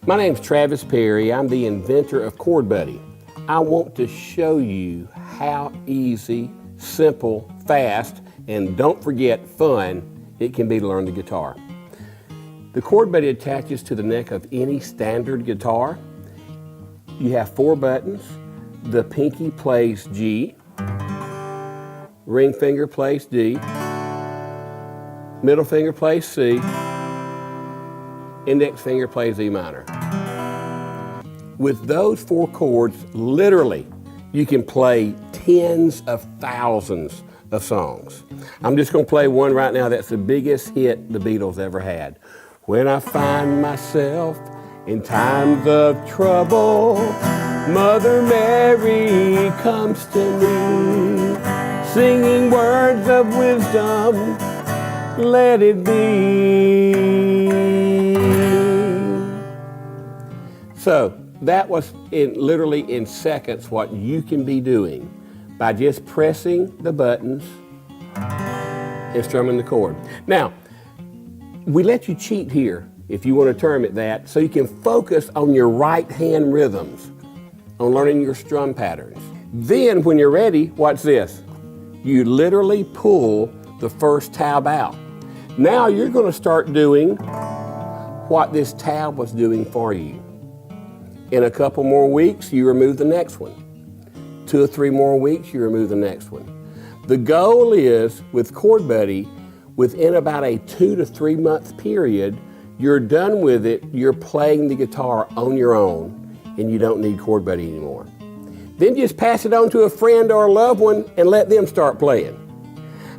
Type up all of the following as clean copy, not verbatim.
My name's Travis Perry. I'm the inventor of ChordBuddy. I want to show you how easy, simple, fast, and don't forget fun it can be to learn the guitar. The ChordBuddy attaches to the neck of any standard guitar. You have 4 buttons. The pinky plays G, ring finger plays D, middle finger plays C, index finger plays E minor. With those 4 chords, literally, you can play tens of thousands of songs. I'm just going to play one right now that's the biggest hit the Beatles ever had. When I find myself in times of trouble, Mother Mary comes to me, singing words of wisdom, let it be. So that was literally in seconds what you can be doing by just pressing the buttons and strumming the chord. Now, we let you cheat here, if you want to term it that, so you can focus on your right hand rhythms, on learning your strum patterns. Then when you're ready, watch this. You literally pull the first tab out. Now you're going to start doing what this tab was doing for you. In a couple more weeks, you remove the next one. 2 or 3 more weeks, you remove the next one. The goal is, with ChordBuddy, within about a 2 to 3 month period, you're done with it, you're playing the guitar on your own, and you don't need ChordBuddy anymore. Then just pass it on to a friend or a loved one and let them start playing.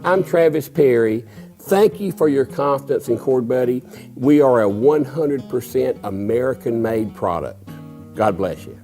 I'm Travis Perry. Thank you for your confidence in ChordBuddy. We are a 100% American-made product. God bless you.